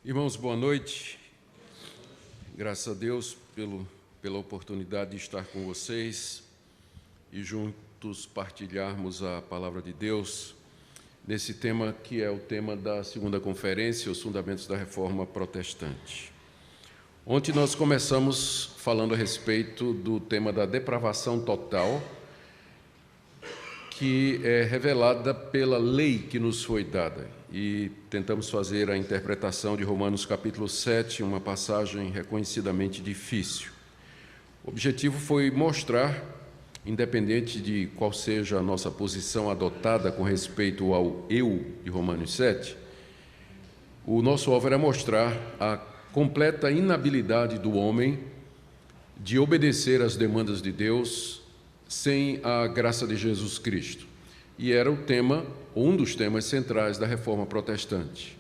Irmãos, boa noite. Graças a Deus pela oportunidade de estar com vocês e juntos partilharmos a palavra de Deus nesse tema que é o tema da segunda conferência, os fundamentos da Reforma Protestante. Ontem nós começamos falando a respeito do tema da depravação total, que é revelada pela lei que nos foi dada. E tentamos fazer a interpretação de Romanos capítulo 7, uma passagem reconhecidamente difícil. O objetivo foi mostrar, independente de qual seja a nossa posição adotada com respeito ao eu de Romanos 7, o nosso alvo era mostrar a completa inabilidade do homem de obedecer às demandas de Deus sem a graça de Jesus Cristo. E era o tema, um dos temas centrais da Reforma Protestante.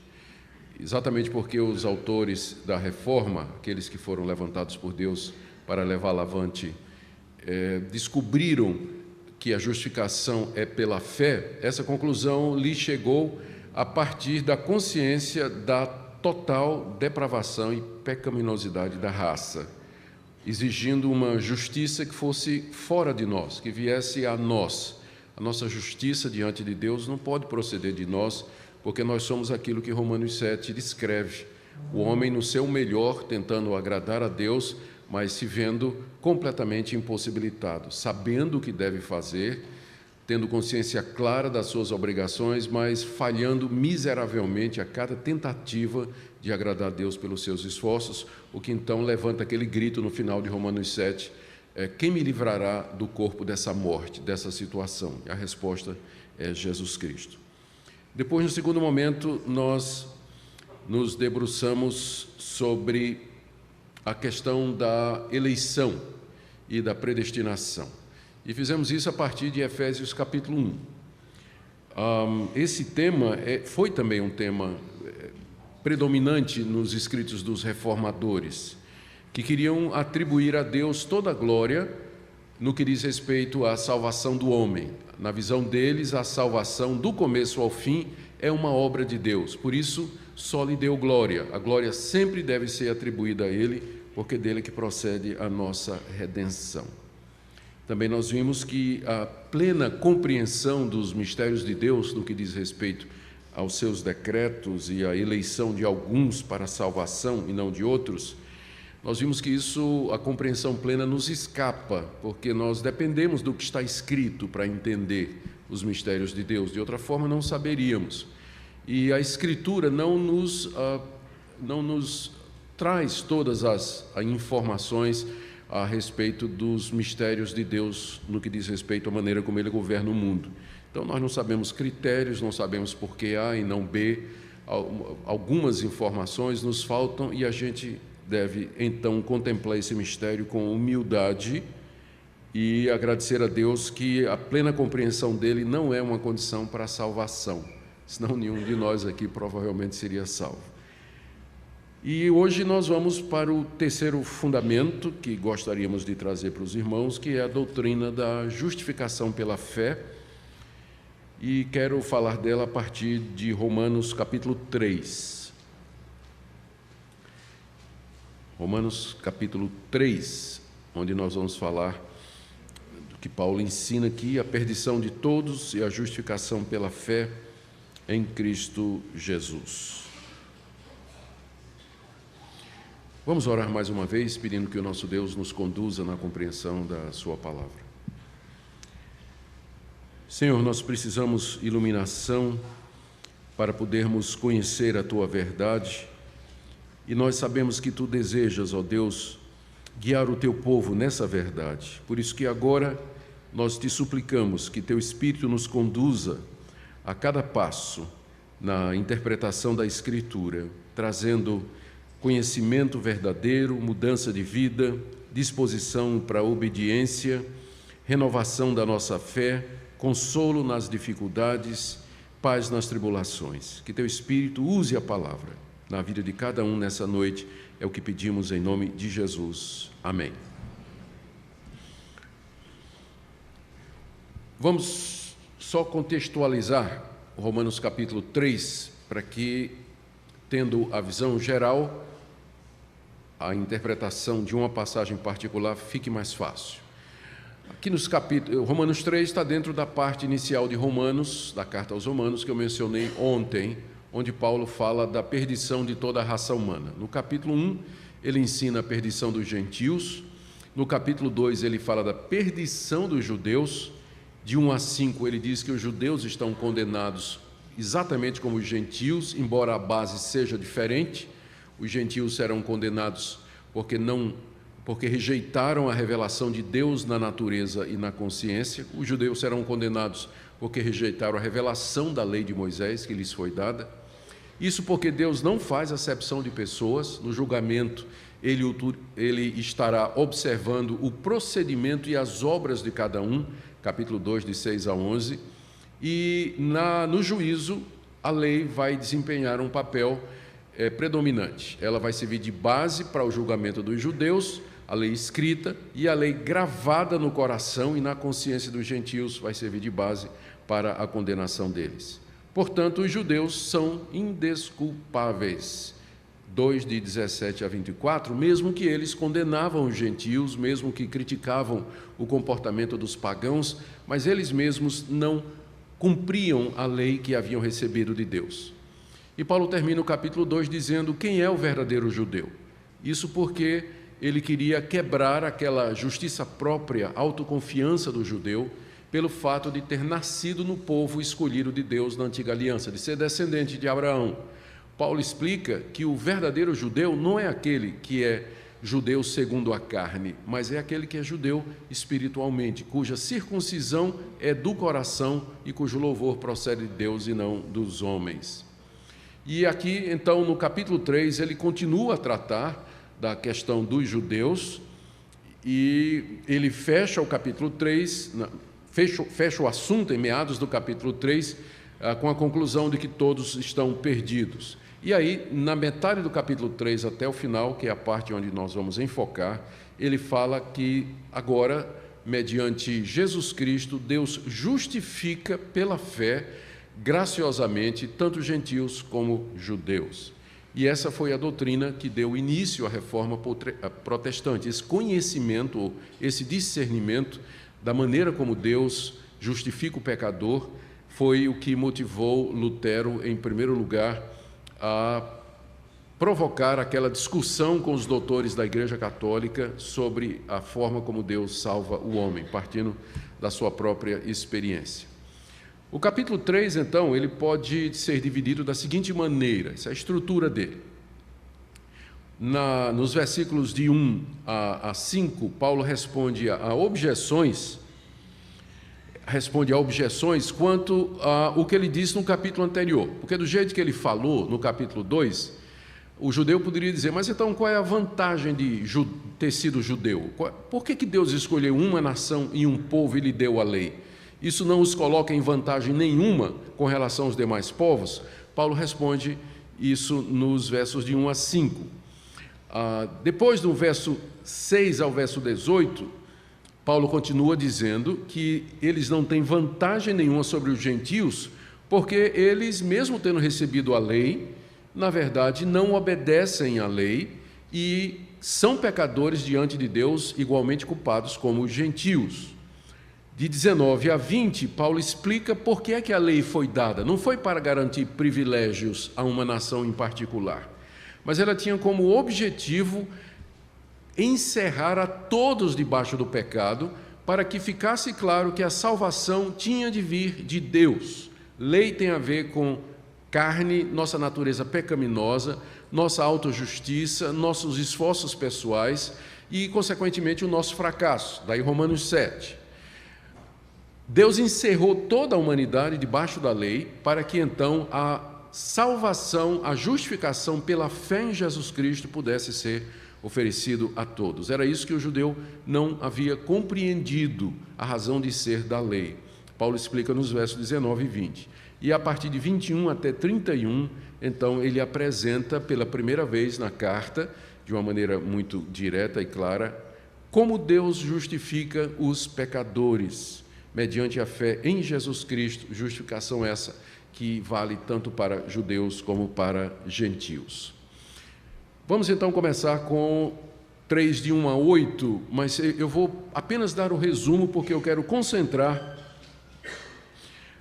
Exatamente porque os autores da Reforma, aqueles que foram levantados por Deus para levá-la avante, descobriram que a justificação é pela fé, essa conclusão lhe chegou a partir da consciência da total depravação e pecaminosidade da raça, exigindo uma justiça que fosse fora de nós, que viesse a nós. A nossa justiça diante de Deus não pode proceder de nós, porque nós somos aquilo que Romanos 7 descreve. O homem no seu melhor, tentando agradar a Deus, mas se vendo completamente impossibilitado, sabendo o que deve fazer, tendo consciência clara das suas obrigações, mas falhando miseravelmente a cada tentativa de agradar a Deus pelos seus esforços, o que então levanta aquele grito no final de Romanos 7, quem me livrará do corpo dessa morte, dessa situação? E a resposta é Jesus Cristo. Depois, no segundo momento, nós nos debruçamos sobre a questão da eleição e da predestinação. E fizemos isso a partir de Efésios capítulo 1. Esse tema foi também um tema predominante nos escritos dos reformadores, que queriam atribuir a Deus toda a glória no que diz respeito à salvação do homem. Na visão deles, a salvação do começo ao fim é uma obra de Deus, por isso só lhe deu glória. A glória sempre deve ser atribuída a Ele, porque dele que procede a nossa redenção. Também nós vimos que a plena compreensão dos mistérios de Deus no que diz respeito aos seus decretos e a eleição de alguns para a salvação e não de outros, nós vimos que isso, a compreensão plena nos escapa, porque nós dependemos do que está escrito para entender os mistérios de Deus, de outra forma não saberíamos. E a Escritura não nos traz todas as informações a respeito dos mistérios de Deus no que diz respeito à maneira como Ele governa o mundo. Então, nós não sabemos critérios, não sabemos por que A e não B, algumas informações nos faltam e a gente deve, então, contemplar esse mistério com humildade e agradecer a Deus que a plena compreensão dele não é uma condição para a salvação, senão nenhum de nós aqui provavelmente seria salvo. E hoje nós vamos para o terceiro fundamento que gostaríamos de trazer para os irmãos, que é a doutrina da justificação pela fé, e quero falar dela a partir de Romanos capítulo 3. Romanos capítulo 3, onde nós vamos falar do que Paulo ensina aqui, a perdição de todos e a justificação pela fé em Cristo Jesus. Vamos orar mais uma vez, pedindo que o nosso Deus nos conduza na compreensão da sua palavra. Senhor, nós precisamos iluminação para podermos conhecer a tua verdade, e nós sabemos que tu desejas, ó Deus, guiar o teu povo nessa verdade. Por isso que agora nós te suplicamos que teu Espírito nos conduza a cada passo na interpretação da Escritura, trazendo conhecimento verdadeiro, mudança de vida, disposição para a obediência, renovação da nossa fé, consolo nas dificuldades, paz nas tribulações. Que teu Espírito use a palavra na vida de cada um nessa noite, é o que pedimos em nome de Jesus. Amém. Vamos só contextualizar Romanos capítulo 3, para que tendo a visão geral, a interpretação de uma passagem particular fique mais fácil. Aqui nos capítulos, Romanos 3 está dentro da parte inicial de Romanos, da carta aos Romanos, que eu mencionei ontem, onde Paulo fala da perdição de toda a raça humana. No capítulo 1, ele ensina a perdição dos gentios. No capítulo 2, ele fala da perdição dos judeus. De 1 a 5, ele diz que os judeus estão condenados exatamente como os gentios, embora a base seja diferente. Os gentios serão condenados porque rejeitaram a revelação de Deus na natureza e na consciência. Os judeus serão condenados porque rejeitaram a revelação da lei de Moisés que lhes foi dada. Isso porque Deus não faz acepção de pessoas. No julgamento, ele estará observando o procedimento e as obras de cada um, capítulo 2, de 6 a 11. E no juízo, a lei vai desempenhar um papel predominante. Ela vai servir de base para o julgamento dos judeus, a lei escrita, e a lei gravada no coração e na consciência dos gentios vai servir de base para a condenação deles. Portanto, os judeus são indesculpáveis. 2, de 17 a 24, mesmo que eles condenavam os gentios, mesmo que criticavam o comportamento dos pagãos, mas eles mesmos não cumpriam a lei que haviam recebido de Deus. E Paulo termina o capítulo 2 dizendo quem é o verdadeiro judeu. Isso porque ele queria quebrar aquela justiça própria, autoconfiança do judeu, pelo fato de ter nascido no povo escolhido de Deus na antiga aliança, de ser descendente de Abraão. Paulo explica que o verdadeiro judeu não é aquele que é judeu segundo a carne, mas é aquele que é judeu espiritualmente, cuja circuncisão é do coração e cujo louvor procede de Deus e não dos homens. E aqui, então, no capítulo 3, ele continua a tratar da questão dos judeus e ele fecha o capítulo 3, fecha o assunto em meados do capítulo 3, com a conclusão de que todos estão perdidos. E aí, na metade do capítulo 3 até o final, que é a parte onde nós vamos enfocar, ele fala que agora, mediante Jesus Cristo, Deus justifica pela fé, graciosamente, tanto gentios como judeus. E essa foi a doutrina que deu início à reforma protestante, esse conhecimento, esse discernimento da maneira como Deus justifica o pecador, foi o que motivou Lutero, em primeiro lugar, a provocar aquela discussão com os doutores da Igreja Católica sobre a forma como Deus salva o homem, partindo da sua própria experiência. O capítulo 3, então, ele pode ser dividido da seguinte maneira, essa é a estrutura dele. Nos versículos de 1 a 5, Paulo responde a objeções quanto ao que ele disse no capítulo anterior. Porque do jeito que ele falou no capítulo 2, o judeu poderia dizer, mas então qual é a vantagem de ter sido judeu? Por que Deus escolheu uma nação e um povo e lhe deu a lei? Isso não os coloca em vantagem nenhuma com relação aos demais povos? Paulo responde isso nos versos de 1 a 5. Depois do verso 6 ao verso 18, Paulo continua dizendo que eles não têm vantagem nenhuma sobre os gentios, porque eles, mesmo tendo recebido a lei, na verdade não obedecem à lei e são pecadores diante de Deus, igualmente culpados como os gentios. De 19 a 20, Paulo explica por que é que a lei foi dada. Não foi para garantir privilégios a uma nação em particular, mas ela tinha como objetivo encerrar a todos debaixo do pecado, para que ficasse claro que a salvação tinha de vir de Deus. Lei tem a ver com carne, nossa natureza pecaminosa, nossa autojustiça, nossos esforços pessoais e, consequentemente, o nosso fracasso. Daí Romanos 7. Deus encerrou toda a humanidade debaixo da lei para que, então, a salvação, a justificação pela fé em Jesus Cristo pudesse ser oferecido a todos. Era isso que o judeu não havia compreendido, a razão de ser da lei. Paulo explica nos versos 19 e 20. E a partir de 21 até 31, então, ele apresenta pela primeira vez na carta, de uma maneira muito direta e clara, como Deus justifica os pecadores, mediante a fé em Jesus Cristo, justificação essa que vale tanto para judeus como para gentios. Vamos então começar com 3 de 1 a 8, mas eu vou apenas dar o resumo porque eu quero concentrar,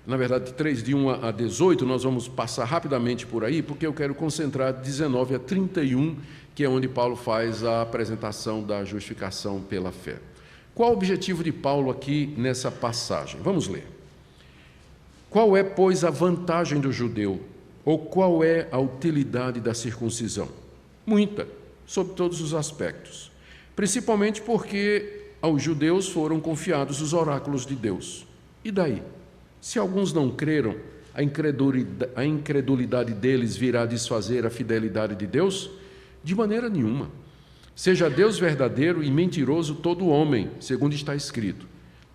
na verdade 3 de 1 a 18, nós vamos passar rapidamente por aí, porque eu quero concentrar 19 a 31, que é onde Paulo faz a apresentação da justificação pela fé. Qual o objetivo de Paulo aqui nessa passagem? Vamos ler. Qual é, pois, a vantagem do judeu? Ou qual é a utilidade da circuncisão? Muita, sob todos os aspectos. Principalmente porque aos judeus foram confiados os oráculos de Deus. E daí? Se alguns não creram, a incredulidade deles virá desfazer a fidelidade de Deus? De maneira nenhuma. Seja Deus verdadeiro e mentiroso todo homem, segundo está escrito.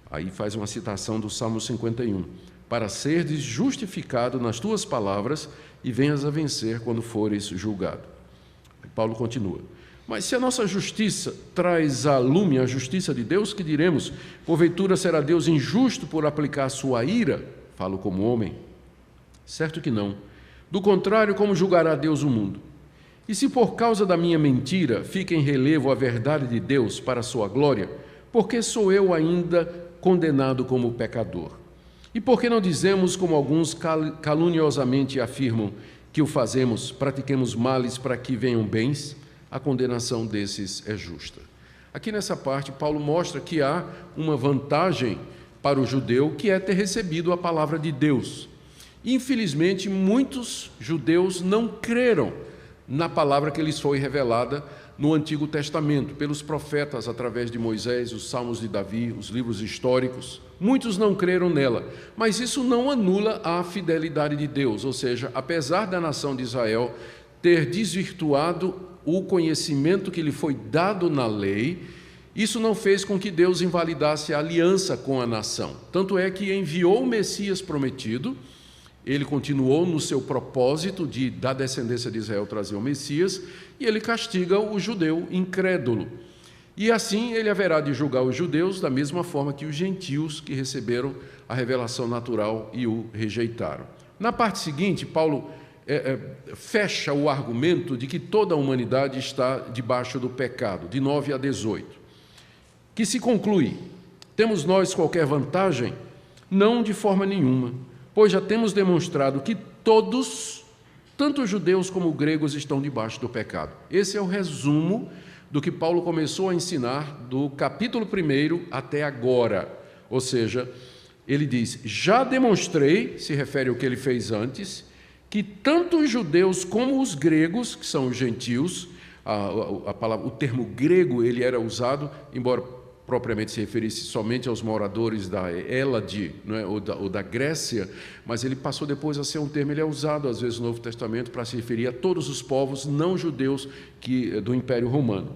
Aí faz uma citação do Salmo 51. Para seres justificado nas tuas palavras e venhas a vencer quando fores julgado. Paulo continua. Mas se a nossa justiça traz à lume a justiça de Deus, que diremos? Porventura será Deus injusto por aplicar sua ira? Falo como homem. Certo que não. Do contrário, como julgará Deus o mundo? E se por causa da minha mentira fica em relevo a verdade de Deus para a sua glória, por que sou eu ainda condenado como pecador? E por que não dizemos, como alguns caluniosamente afirmam, que o fazemos, pratiquemos males para que venham bens? A condenação desses é justa. Aqui nessa parte, Paulo mostra que há uma vantagem para o judeu, que é ter recebido a palavra de Deus. Infelizmente, muitos judeus não creram na palavra que lhes foi revelada no Antigo Testamento, pelos profetas, através de Moisés, os Salmos de Davi, os livros históricos. Muitos não creram nela, mas isso não anula a fidelidade de Deus, ou seja, apesar da nação de Israel ter desvirtuado o conhecimento que lhe foi dado na lei, isso não fez com que Deus invalidasse a aliança com a nação. Tanto é que enviou o Messias prometido, ele continuou no seu propósito de, da descendência de Israel, trazer o Messias, e ele castiga o judeu incrédulo. E assim ele haverá de julgar os judeus da mesma forma que os gentios que receberam a revelação natural e o rejeitaram. Na parte seguinte, Paulo fecha o argumento de que toda a humanidade está debaixo do pecado, de 9 a 18, que se conclui: temos nós qualquer vantagem? Não, de forma nenhuma, pois já temos demonstrado que todos, tanto judeus como gregos, estão debaixo do pecado. Esse é o resumo do que Paulo começou a ensinar do capítulo 1 até agora. Ou seja, ele diz: já demonstrei, se refere ao que ele fez antes, que tanto os judeus como os gregos, que são os gentios, o termo grego ele era usado, embora propriamente se referisse somente aos moradores da Hélade, não é? ou da Grécia, mas ele passou depois a ser um termo, ele é usado às vezes no Novo Testamento para se referir a todos os povos não judeus do Império Romano.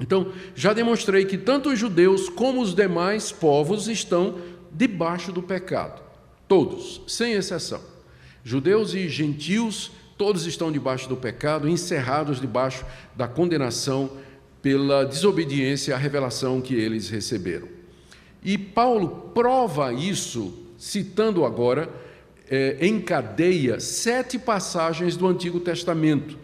Então, já demonstrei que tanto os judeus como os demais povos estão debaixo do pecado, todos, sem exceção. Judeus e gentios, todos estão debaixo do pecado, encerrados debaixo da condenação pela desobediência à revelação que eles receberam. E Paulo prova isso, citando agora, encadeia 7 passagens do Antigo Testamento,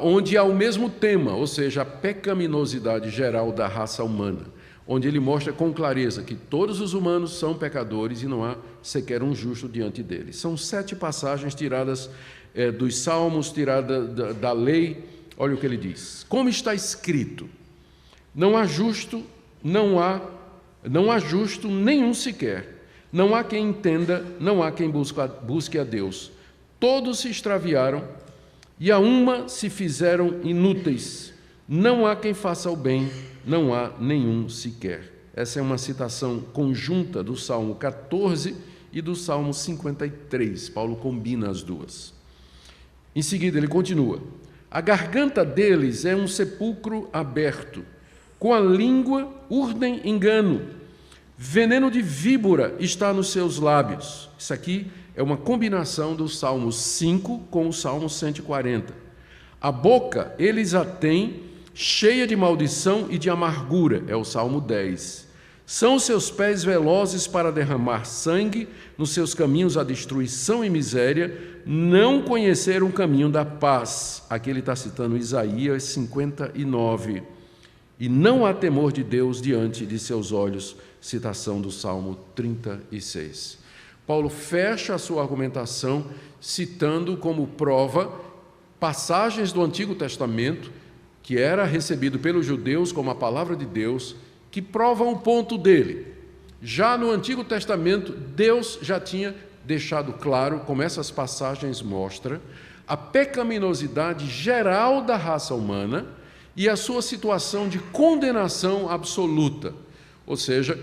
onde há o mesmo tema, ou seja, a pecaminosidade geral da raça humana, onde ele mostra com clareza que todos os humanos são pecadores e não há sequer um justo diante deles. São 7 passagens tiradas dos Salmos, tiradas da lei. Olha o que ele diz: como está escrito, não há justo, não há justo nenhum sequer, não há quem entenda, não há quem busque a Deus. Todos se extraviaram e a uma se fizeram inúteis, não há quem faça o bem, não há nenhum sequer. Essa é uma citação conjunta do Salmo 14 e do Salmo 53. Paulo combina as duas. Em seguida ele continua: a garganta deles é um sepulcro aberto, com a língua urdem engano, veneno de víbora está nos seus lábios. Isso aqui é uma combinação do Salmo 5 com o Salmo 140. A boca eles a têm cheia de maldição e de amargura, é o Salmo 10. São os seus pés velozes para derramar sangue, nos seus caminhos a destruição e miséria, não conheceram o caminho da paz. Aqui ele está citando Isaías 59. E não há temor de Deus diante de seus olhos, citação do Salmo 36. Paulo fecha a sua argumentação citando como prova passagens do Antigo Testamento, que era recebido pelos judeus como a palavra de Deus, que provam o ponto dele. Já no Antigo Testamento, Deus já tinha deixado claro, como essas passagens mostram, a pecaminosidade geral da raça humana e a sua situação de condenação absoluta. Ou seja,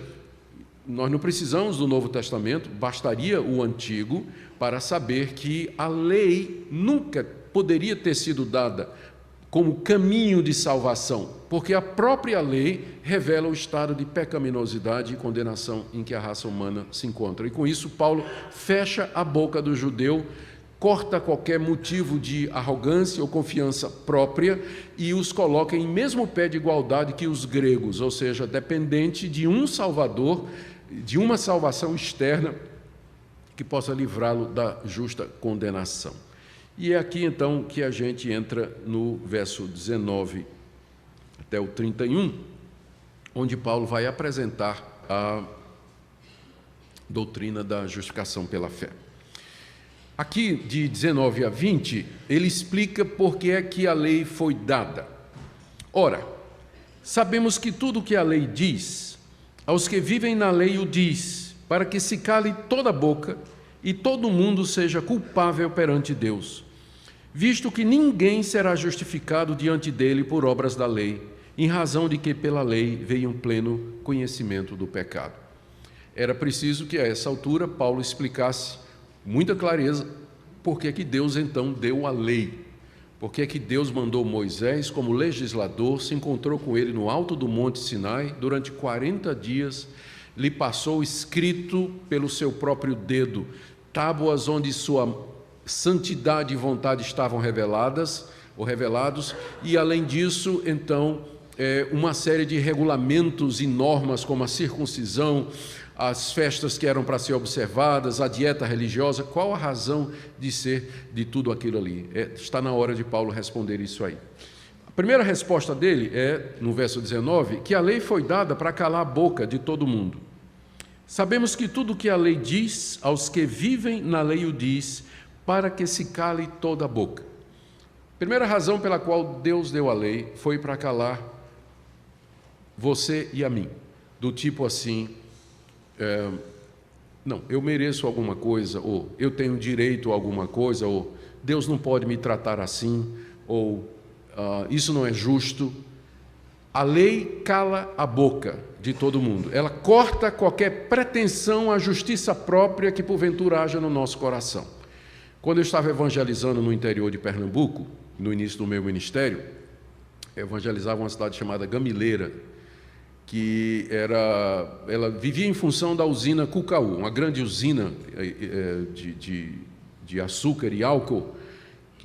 nós não precisamos do Novo Testamento, bastaria o Antigo para saber que a lei nunca poderia ter sido dada como caminho de salvação, porque a própria lei revela o estado de pecaminosidade e condenação em que a raça humana se encontra. E com isso, Paulo fecha a boca do judeu, corta qualquer motivo de arrogância ou confiança própria e os coloca em mesmo pé de igualdade que os gregos, ou seja, dependente de um Salvador, de uma salvação externa que possa livrá-lo da justa condenação. E é aqui, então, que a gente entra no verso 19 até o 31, onde Paulo vai apresentar a doutrina da justificação pela fé. Aqui, de 19 a 20, ele explica por que é que a lei foi dada. Ora, sabemos que tudo o que a lei diz, aos que vivem na lei o diz, para que se cale toda a boca e todo mundo seja culpável perante Deus, visto que ninguém será justificado diante dele por obras da lei, em razão de que pela lei veio um pleno conhecimento do pecado. Era preciso que a essa altura Paulo explicasse com muita clareza por que Deus então deu a lei, por que Deus mandou Moisés como legislador, se encontrou com ele no alto do monte Sinai, durante 40 dias, lhe passou escrito pelo seu próprio dedo, tábuas onde sua santidade e vontade estavam reveladas ou revelados, e além disso, então, uma série de regulamentos e normas como a circuncisão, as festas que eram para ser observadas, a dieta religiosa. Qual a razão de ser de tudo aquilo ali? Está na hora de Paulo responder isso aí. A primeira resposta dele é, no verso 19, que a lei foi dada para calar a boca de todo mundo. Sabemos que tudo o que a lei diz, aos que vivem na lei o diz, para que se cale toda a boca. A primeira razão pela qual Deus deu a lei foi para calar você e a mim, do tipo assim, não, eu mereço alguma coisa, ou eu tenho direito a alguma coisa, ou Deus não pode me tratar assim, ou isso não é justo. A lei cala a boca de todo mundo, ela corta qualquer pretensão à justiça própria que porventura haja no nosso coração. Quando eu estava evangelizando no interior de Pernambuco, no início do meu ministério, eu evangelizava uma cidade chamada Gamileira, que ela vivia em função da usina Cucaú, uma grande usina de açúcar e álcool,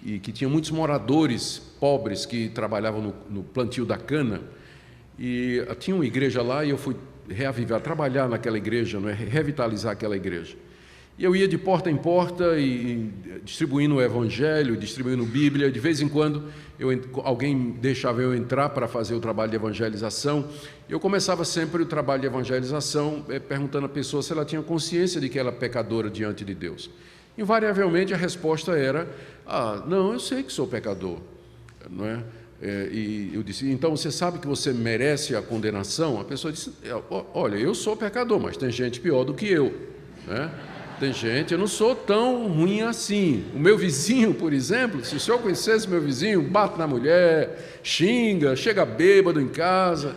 e que tinha muitos moradores pobres que trabalhavam no plantio da cana. E tinha uma igreja lá e eu fui trabalhar naquela igreja, revitalizar aquela igreja. E eu ia de porta em porta e distribuindo o Evangelho, distribuindo Bíblia. De vez em quando alguém deixava eu entrar para fazer o trabalho de evangelização. Eu começava sempre o trabalho de evangelização perguntando à pessoa se ela tinha consciência de que ela é pecadora diante de Deus. Invariavelmente a resposta era: não, eu sei que sou pecador, não é? E eu disse: então você sabe que você merece a condenação? A pessoa disse: olha, eu sou pecador, mas tem gente pior do que eu, né? Tem gente, eu não sou tão ruim assim. O meu vizinho, por exemplo, se o senhor conhecesse meu vizinho, bate na mulher, xinga, chega bêbado em casa,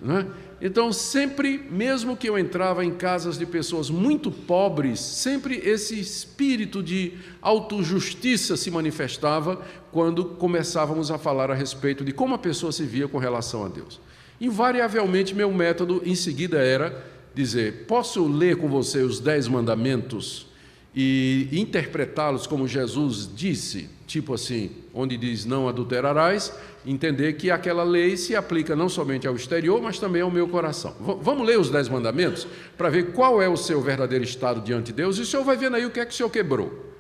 né? Então, sempre, mesmo que eu entrava em casas de pessoas muito pobres, sempre esse espírito de autojustiça se manifestava quando começávamos a falar a respeito de como a pessoa se via com relação a Deus. Invariavelmente, meu método em seguida era dizer: posso ler com você os 10 mandamentos? e interpretá-los como Jesus disse, tipo assim, onde diz não adulterarás, entender que aquela lei se aplica não somente ao exterior, mas também ao meu coração. Vamos ler os 10 mandamentos para ver qual é o seu verdadeiro estado diante de Deus, e o senhor vai vendo aí o que é que o senhor quebrou.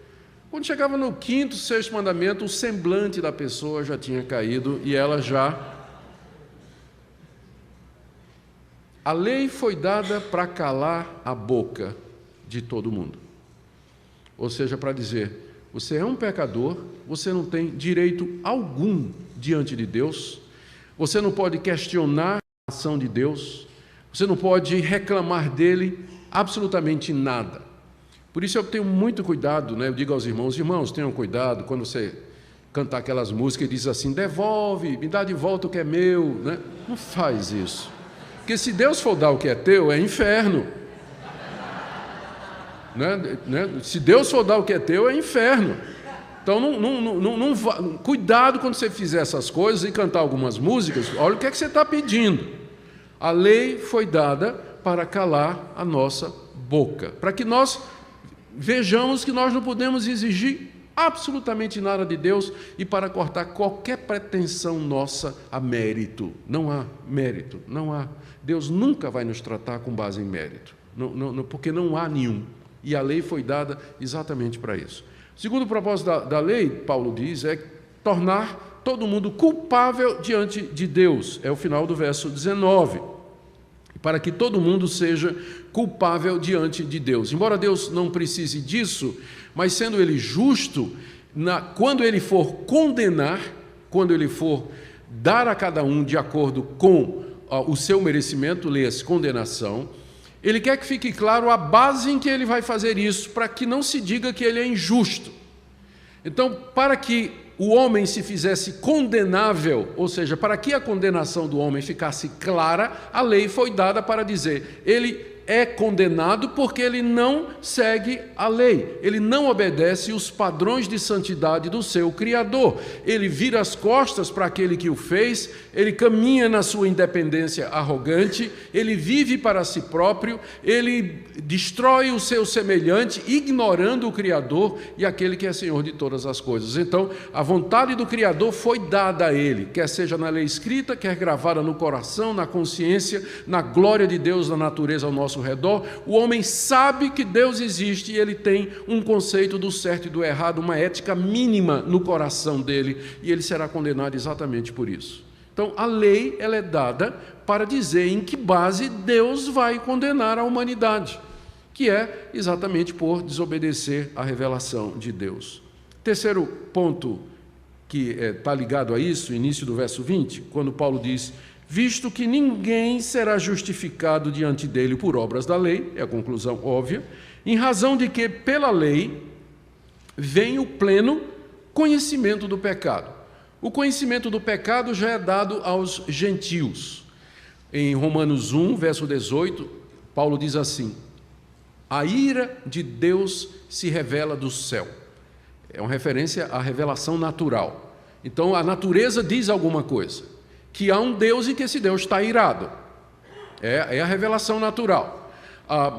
Quando chegava no 5º, 6º mandamento, o semblante da pessoa já tinha caído e ela já... A lei foi dada para calar a boca de todo mundo. Ou seja, para dizer, você é um pecador, você não tem direito algum diante de Deus, você não pode questionar a ação de Deus, você não pode reclamar dele absolutamente nada. Por isso eu tenho muito cuidado, né? Eu digo aos irmãos, tenham cuidado quando você cantar aquelas músicas e diz assim, devolve, me dá de volta o que é meu, né? Não faz isso. Porque se Deus for dar o que é teu, é inferno. Né? Se Deus for dar o que é teu, é inferno. Então, cuidado quando você fizer essas coisas e cantar algumas músicas, olha o que é que você está pedindo. A lei foi dada para calar a nossa boca, para que nós vejamos que nós não podemos exigir absolutamente nada de Deus e para cortar qualquer pretensão nossa a mérito. Não há mérito, não há. Deus nunca vai nos tratar com base em mérito, porque não há nenhum. E a lei foi dada exatamente para isso. O segundo propósito da lei, Paulo diz, é tornar todo mundo culpável diante de Deus. É o final do verso 19. Para que todo mundo seja culpável diante de Deus. Embora Deus não precise disso, mas sendo Ele justo, quando Ele for condenar, quando Ele for dar a cada um de acordo com o seu merecimento, leia-se condenação, Ele quer que fique claro a base em que Ele vai fazer isso, para que não se diga que Ele é injusto. Então, para que o homem se fizesse condenável, ou seja, para que a condenação do homem ficasse clara, a lei foi dada para dizer, ele é condenado porque ele não segue a lei, ele não obedece os padrões de santidade do seu Criador, ele vira as costas para aquele que o fez, ele caminha na sua independência arrogante, ele vive para si próprio, ele destrói o seu semelhante, ignorando o Criador e aquele que é Senhor de todas as coisas. Então, a vontade do Criador foi dada a ele, quer seja na lei escrita, quer gravada no coração, na consciência, na glória de Deus, na natureza ao nosso redor. O homem sabe que Deus existe e ele tem um conceito do certo e do errado, uma ética mínima no coração dele, e ele será condenado exatamente por isso. Então, a lei ela é dada para dizer em que base Deus vai condenar a humanidade, que é exatamente por desobedecer à revelação de Deus. Terceiro ponto que está ligado a isso, início do verso 20, quando Paulo diz, visto que ninguém será justificado diante dele por obras da lei, é a conclusão óbvia, em razão de que pela lei vem o pleno conhecimento do pecado. O conhecimento do pecado já é dado aos gentios. Em Romanos 1, verso 18, Paulo diz assim, a ira de Deus se revela do céu. É uma referência à revelação natural. Então, a natureza diz alguma coisa, que há um Deus e que esse Deus está irado. É a revelação natural.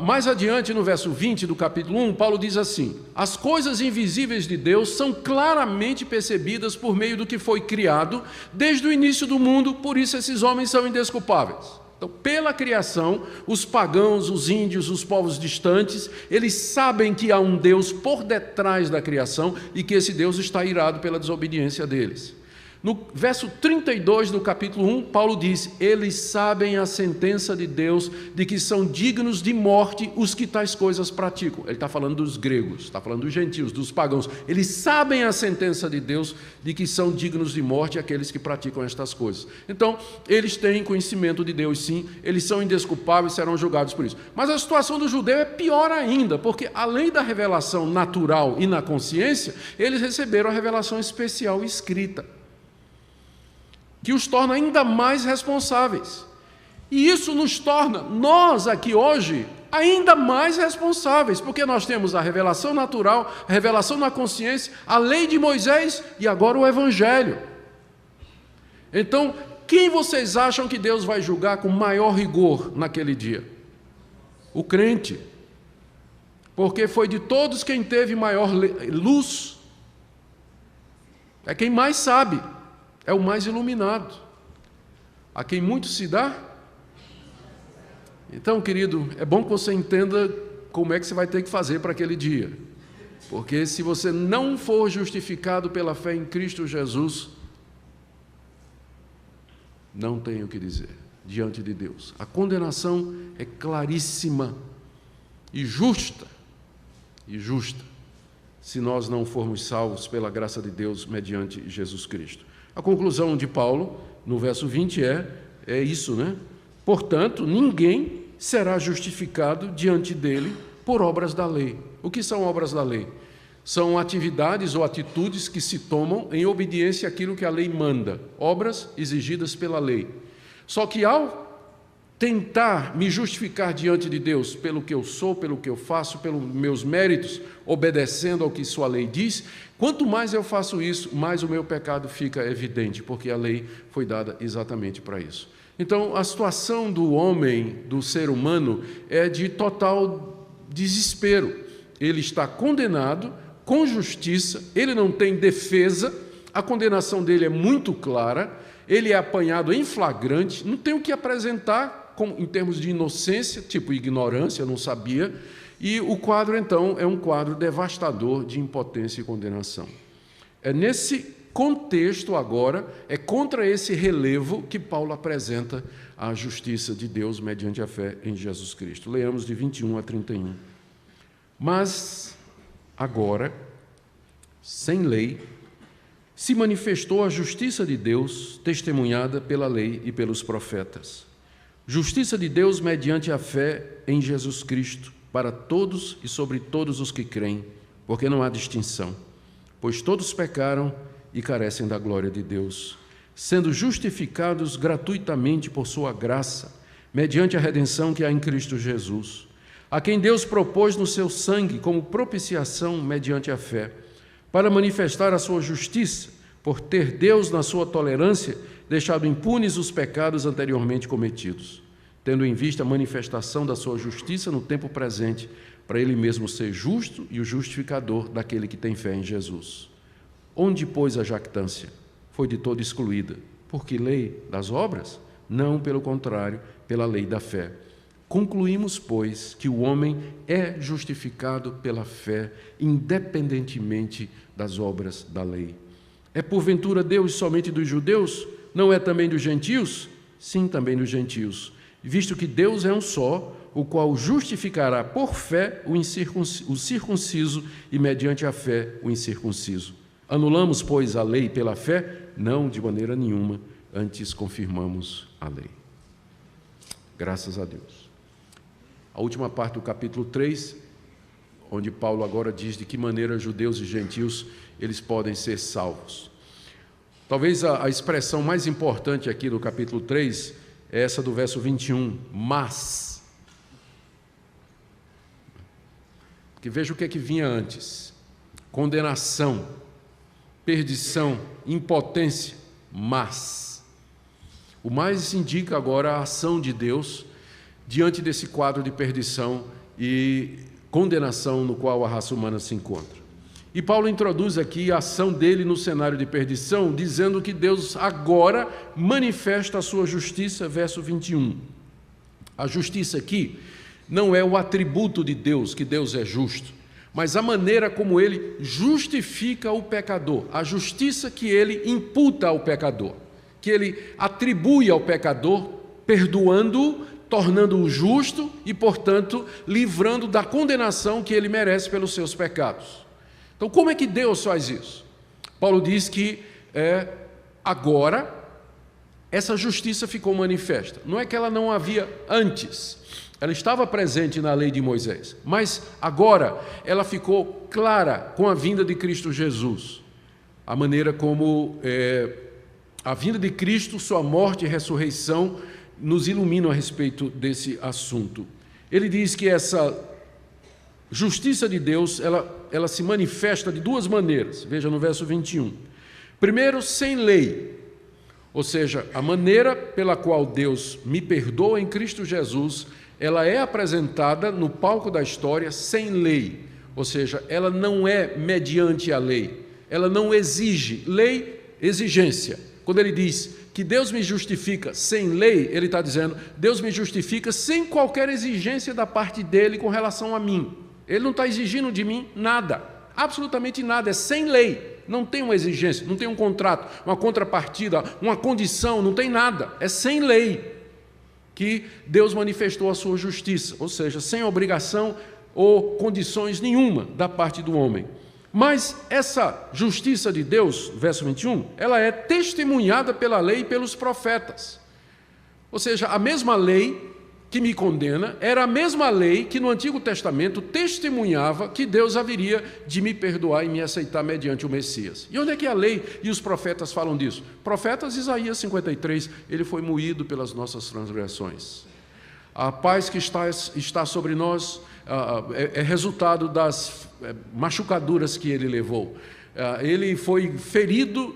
Mais adiante, no verso 20 do capítulo 1, Paulo diz assim, as coisas invisíveis de Deus são claramente percebidas por meio do que foi criado desde o início do mundo, por isso esses homens são indesculpáveis. Então, pela criação, os pagãos, os índios, os povos distantes, eles sabem que há um Deus por detrás da criação e que esse Deus está irado pela desobediência deles. No verso 32 do capítulo 1, Paulo diz, eles sabem a sentença de Deus de que são dignos de morte os que tais coisas praticam. Ele está falando dos gregos, está falando dos gentios, dos pagãos. Eles sabem a sentença de Deus de que são dignos de morte aqueles que praticam estas coisas. Então, eles têm conhecimento de Deus, sim, eles são indesculpáveis e serão julgados por isso. Mas a situação do judeu é pior ainda, porque além da revelação natural e na consciência, eles receberam a revelação especial escrita, que os torna ainda mais responsáveis. E isso nos torna, nós aqui hoje, ainda mais responsáveis, porque nós temos a revelação natural, a revelação na consciência, a lei de Moisés e agora o Evangelho. Então, quem vocês acham que Deus vai julgar com maior rigor naquele dia? O crente. porque foi de todos quem teve maior luz. É quem mais sabe, é o mais iluminado. A quem muito se dá. Então, querido, é bom que você entenda como é que você vai ter que fazer para aquele dia. Porque se você não for justificado pela fé em Cristo Jesus, não tenho o que dizer diante de Deus. A condenação é claríssima e justa, se nós não formos salvos pela graça de Deus mediante Jesus Cristo. A conclusão de Paulo, no verso 20, é isso, né? Portanto, ninguém será justificado diante dele por obras da lei. O que são obras da lei? São atividades ou atitudes que se tomam em obediência àquilo que a lei manda, obras exigidas pela lei. Só que ao tentar me justificar diante de Deus pelo que eu sou, pelo que eu faço, pelos meus méritos, obedecendo ao que sua lei diz, quanto mais eu faço isso, mais o meu pecado fica evidente, porque a lei foi dada exatamente para isso. Então, a situação do homem, do ser humano, é de total desespero. Ele está condenado com justiça, ele não tem defesa, a condenação dele é muito clara, ele é apanhado em flagrante, não tem o que apresentar em termos de inocência, tipo ignorância, não sabia, e o quadro, então, é um quadro devastador de impotência e condenação. É nesse contexto agora, é contra esse relevo que Paulo apresenta a justiça de Deus mediante a fé em Jesus Cristo. Leamos de 21 a 31. Mas, agora, sem lei, se manifestou a justiça de Deus, testemunhada pela lei e pelos profetas. Justiça de Deus mediante a fé em Jesus Cristo, para todos e sobre todos os que creem, porque não há distinção, pois todos pecaram e carecem da glória de Deus, sendo justificados gratuitamente por sua graça, mediante a redenção que há em Cristo Jesus, a quem Deus propôs no seu sangue como propiciação mediante a fé, para manifestar a sua justiça, por ter Deus, na sua tolerância, deixado impunes os pecados anteriormente cometidos, tendo em vista a manifestação da sua justiça no tempo presente, para ele mesmo ser justo e o justificador daquele que tem fé em Jesus. Onde, pois, a jactância? Foi de todo excluída. Por que lei das obras? Não, pelo contrário, pela lei da fé. Concluímos, pois, que o homem é justificado pela fé, independentemente das obras da lei. É porventura Deus somente dos judeus? Não é também dos gentios? Sim, também dos gentios. Visto que Deus é um só, o qual justificará por fé o circunciso e mediante a fé o incircunciso. Anulamos, pois, a lei pela fé? Não, de maneira nenhuma, antes confirmamos a lei. Graças a Deus. A última parte do capítulo 3, onde Paulo agora diz de que maneira judeus e gentios eles podem ser salvos. Talvez a expressão mais importante aqui do capítulo 3 é essa do verso 21, mas. Porque veja o que é que vinha antes: condenação, perdição, impotência, mas. O mais indica agora a ação de Deus diante desse quadro de perdição e condenação no qual a raça humana se encontra. E Paulo introduz aqui a ação dele no cenário de perdição, dizendo que Deus agora manifesta a sua justiça, verso 21. A justiça aqui não é o atributo de Deus, que Deus é justo, mas a maneira como ele justifica o pecador, a justiça que ele imputa ao pecador, que ele atribui ao pecador, perdoando-o, tornando-o justo e, portanto, livrando da condenação que ele merece pelos seus pecados. Então, como é que Deus faz isso? Paulo diz que agora essa justiça ficou manifesta. Não é que ela não havia antes, ela estava presente na lei de Moisés, mas agora ela ficou clara com a vinda de Cristo Jesus. A maneira como a vinda de Cristo, sua morte e ressurreição nos iluminam a respeito desse assunto. Ele diz que essa justiça de Deus, ela se manifesta de duas maneiras. Veja no verso 21. Primeiro, sem lei, ou seja, a maneira pela qual Deus me perdoa em Cristo Jesus ela é apresentada no palco da história sem lei, ou seja, ela não é mediante a lei, ela não exige lei, exigência. Quando ele diz que Deus me justifica sem lei, ele está dizendo, Deus me justifica sem qualquer exigência da parte dele com relação a mim. Ele não está exigindo de mim nada, absolutamente nada, é sem lei, não tem uma exigência, não tem um contrato, uma contrapartida, uma condição, não tem nada, é sem lei que Deus manifestou a sua justiça, ou seja, sem obrigação ou condições nenhuma da parte do homem. Mas essa justiça de Deus, verso 21, ela é testemunhada pela lei e pelos profetas. Ou seja, a mesma lei que me condena era a mesma lei que no Antigo Testamento testemunhava que Deus haveria de me perdoar e me aceitar mediante o Messias. E onde é que a lei e os profetas falam disso? Profetas, Isaías 53, ele foi moído pelas nossas transgressões. A paz que está sobre nós é resultado das machucaduras que ele levou. Ele foi ferido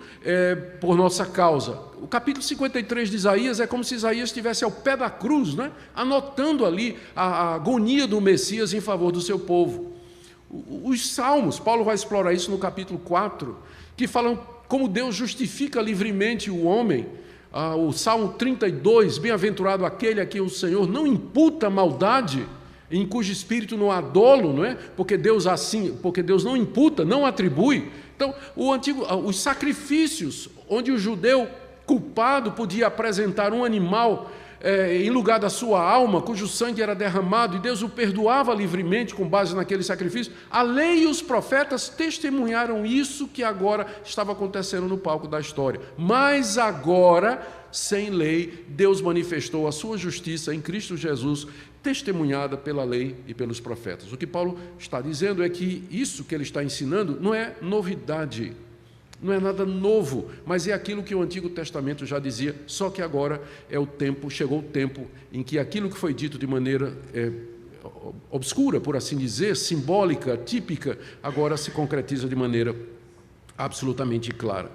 por nossa causa. O capítulo 53 de Isaías é como se Isaías estivesse ao pé da cruz, né? Anotando ali a agonia do Messias em favor do seu povo. Os Salmos, Paulo vai explorar isso no capítulo 4, que falam como Deus justifica livremente o homem. O Salmo 32, bem-aventurado aquele a quem o Senhor não imputa maldade, em cujo espírito não há dolo, não é? Porque Deus não imputa, não atribui. Então, os sacrifícios, onde o judeu culpado podia apresentar um animal em lugar da sua alma, cujo sangue era derramado, e Deus o perdoava livremente com base naquele sacrifício, a lei e os profetas testemunharam isso que agora estava acontecendo no palco da história. Mas agora, sem lei, Deus manifestou a sua justiça em Cristo Jesus, testemunhada pela lei e pelos profetas. O que Paulo está dizendo é que isso que ele está ensinando não é novidade, não é nada novo, mas é aquilo que o Antigo Testamento já dizia, só que agora chegou o tempo em que aquilo que foi dito de maneira obscura, por assim dizer, simbólica, típica, agora se concretiza de maneira absolutamente clara.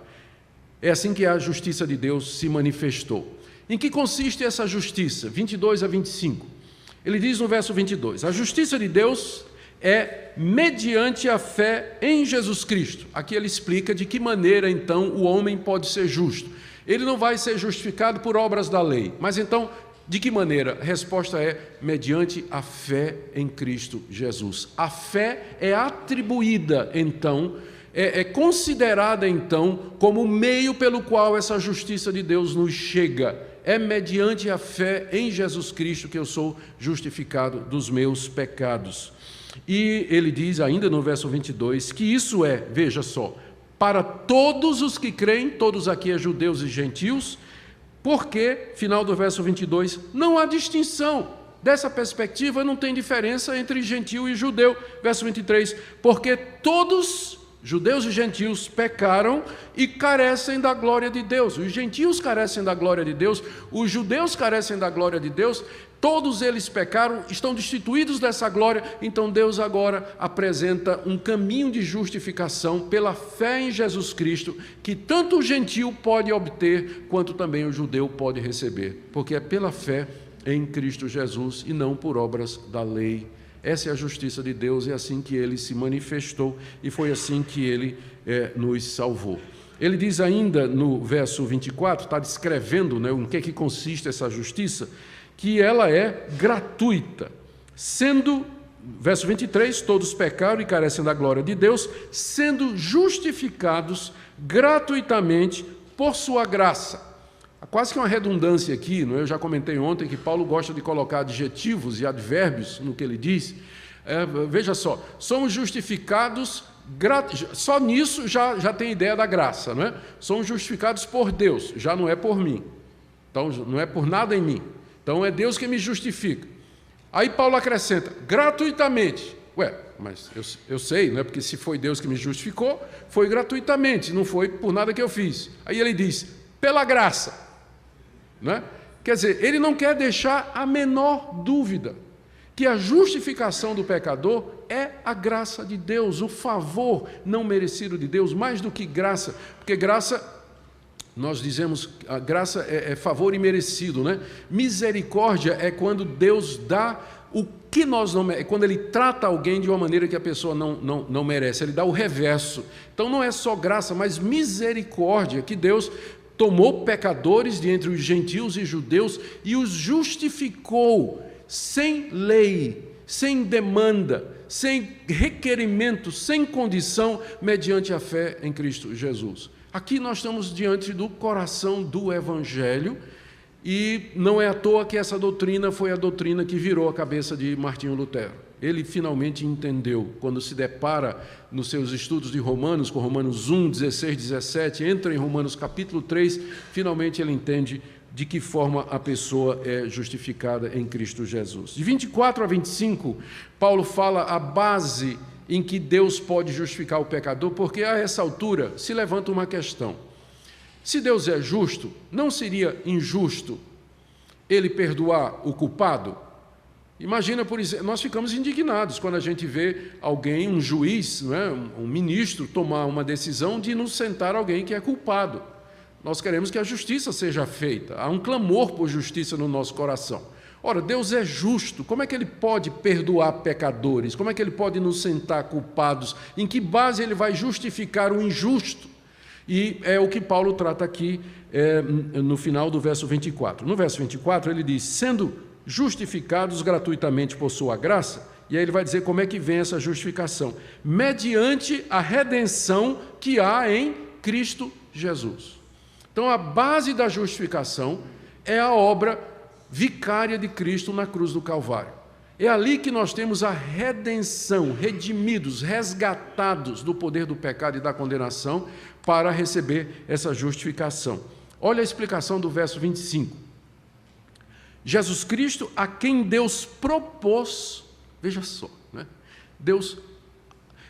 É assim que a justiça de Deus se manifestou. Em que consiste essa justiça? 22 a 25. Ele diz no verso 22, a justiça de Deus é mediante a fé em Jesus Cristo. Aqui ele explica de que maneira, então, o homem pode ser justo. Ele não vai ser justificado por obras da lei, mas então, de que maneira? A resposta é mediante a fé em Cristo Jesus. A fé é atribuída, então, é considerada, então, como o meio pelo qual essa justiça de Deus nos chega. É mediante a fé em Jesus Cristo que eu sou justificado dos meus pecados. E ele diz ainda no verso 22 que isso é, veja só, para todos os que creem, todos aqui é judeus e gentios, porque, final do verso 22, não há distinção. Dessa perspectiva não tem diferença entre gentio e judeu. Verso 23, porque todos, judeus e gentios, pecaram e carecem da glória de Deus. Os gentios carecem da glória de Deus, os judeus carecem da glória de Deus, todos eles pecaram, estão destituídos dessa glória, então Deus agora apresenta um caminho de justificação pela fé em Jesus Cristo, que tanto o gentio pode obter, quanto também o judeu pode receber, porque é pela fé em Cristo Jesus e não por obras da lei. Essa é a justiça de Deus, é assim que ele se manifestou e foi assim que ele nos salvou. Ele diz ainda no verso 24, está descrevendo, né, em que consiste essa justiça, que ela é gratuita, sendo, verso 23, todos pecaram e carecem da glória de Deus, sendo justificados gratuitamente por sua graça. Há quase que uma redundância aqui, não é? Eu já comentei ontem que Paulo gosta de colocar adjetivos e advérbios no que ele diz. Veja só, somos justificados, só nisso já tem ideia da graça, não é? Somos justificados por Deus, já não é por mim, então não é por nada em mim. Então, é Deus que me justifica. Aí Paulo acrescenta, gratuitamente. Mas eu sei, não é? Porque se foi Deus que me justificou, foi gratuitamente, não foi por nada que eu fiz. Aí ele diz, pela graça. Não é? Quer dizer, ele não quer deixar a menor dúvida que a justificação do pecador é a graça de Deus, o favor não merecido de Deus, mais do que graça, porque graça nós dizemos que a graça é favor imerecido, né? Misericórdia é quando Deus dá o que nós não merecemos, quando Ele trata alguém de uma maneira que a pessoa não merece, Ele dá o reverso. Então não é só graça, mas misericórdia, que Deus tomou pecadores de entre os gentios e judeus e os justificou sem lei, sem demanda, sem requerimento, sem condição, mediante a fé em Cristo Jesus. Aqui nós estamos diante do coração do Evangelho, e não é à toa que essa doutrina foi a doutrina que virou a cabeça de Martinho Lutero. Ele finalmente entendeu, quando se depara nos seus estudos de Romanos, com Romanos 1, 16, 17, entra em Romanos capítulo 3, finalmente ele entende de que forma a pessoa é justificada em Cristo Jesus. De 24 a 25, Paulo fala a base em que Deus pode justificar o pecador, porque a essa altura se levanta uma questão. Se Deus é justo, não seria injusto Ele perdoar o culpado? Imagina, por exemplo, nós ficamos indignados quando a gente vê alguém, um juiz, não é, um ministro, tomar uma decisão de inocentar alguém que é culpado. Nós queremos que a justiça seja feita. Há um clamor por justiça no nosso coração. Ora, Deus é justo. Como é que Ele pode perdoar pecadores? Como é que Ele pode inocentar culpados? Em que base Ele vai justificar o injusto? E é o que Paulo trata aqui no final do verso 24. No verso 24 ele diz, sendo justificados gratuitamente por sua graça, e aí ele vai dizer como é que vem essa justificação, mediante a redenção que há em Cristo Jesus. Então a base da justificação é a obra vicária de Cristo na cruz do Calvário. É ali que nós temos a redenção, redimidos, resgatados do poder do pecado e da condenação para receber essa justificação. Olha a explicação do verso 25. Jesus Cristo, a quem Deus propôs, veja só, né? Deus,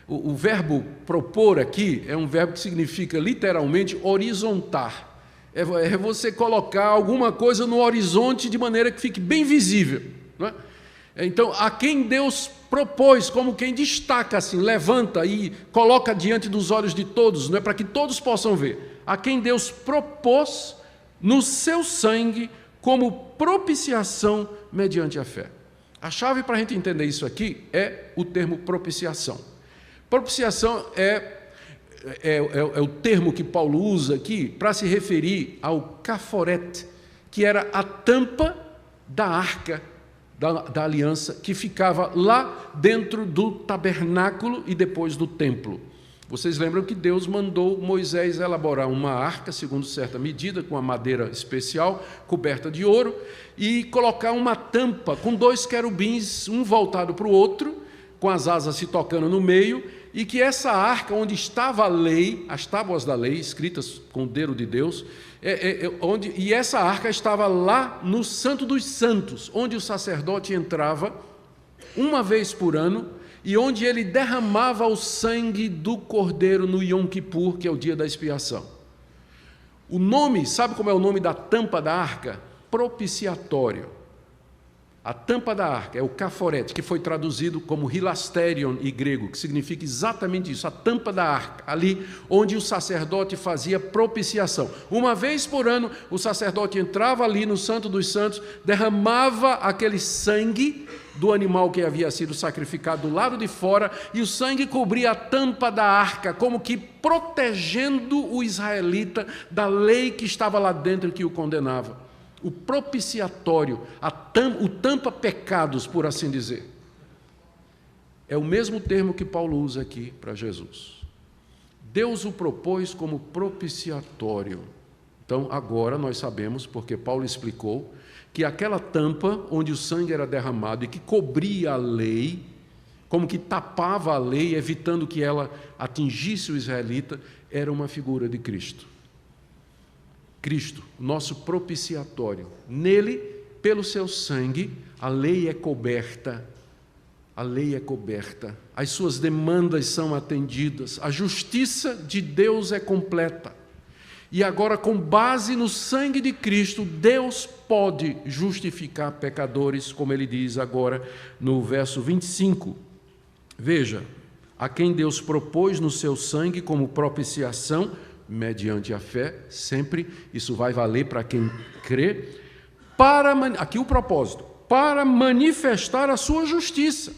o verbo propor aqui é um verbo que significa literalmente horizontar. É você colocar alguma coisa no horizonte de maneira que fique bem visível, não é? Então, a quem Deus propôs, como quem destaca assim, levanta e coloca diante dos olhos de todos, não é, para que todos possam ver. A quem Deus propôs no seu sangue como propiciação mediante a fé. A chave para a gente entender isso aqui é o termo propiciação. Propiciação é o termo que Paulo usa aqui para se referir ao caforete, que era a tampa da arca da aliança, que ficava lá dentro do tabernáculo e depois do templo. Vocês lembram que Deus mandou Moisés elaborar uma arca, segundo certa medida, com uma madeira especial, coberta de ouro, e colocar uma tampa com 2 querubins, um voltado para o outro, com as asas se tocando no meio, e que essa arca, onde estava a lei, as tábuas da lei, escritas com o dedo de Deus, e essa arca estava lá no Santo dos Santos, onde o sacerdote entrava uma vez por ano, e onde ele derramava o sangue do cordeiro no Yom Kippur, que é o dia da expiação. O nome, sabe como é o nome da tampa da arca? Propiciatório. A tampa da arca é o caforete, que foi traduzido como hilasterion em grego, que significa exatamente isso, a tampa da arca, ali onde o sacerdote fazia propiciação. Uma vez por ano, o sacerdote entrava ali no Santo dos Santos, derramava aquele sangue do animal que havia sido sacrificado do lado de fora, e o sangue cobria a tampa da arca, como que protegendo o israelita da lei que estava lá dentro que o condenava. O propiciatório, o tampa-pecados, por assim dizer. É o mesmo termo que Paulo usa aqui para Jesus. Deus o propôs como propiciatório. Então, agora nós sabemos, porque Paulo explicou, que aquela tampa onde o sangue era derramado e que cobria a lei, como que tapava a lei, evitando que ela atingisse o israelita, era uma figura de Cristo. Cristo, nosso propiciatório. Nele, pelo seu sangue, a lei é coberta. A lei é coberta. As suas demandas são atendidas. A justiça de Deus é completa. E agora, com base no sangue de Cristo, Deus pode justificar pecadores, como ele diz agora no verso 25. Veja, a quem Deus propôs no seu sangue como propiciação mediante a fé, sempre, isso vai valer para quem crê, aqui o propósito, para manifestar a sua justiça,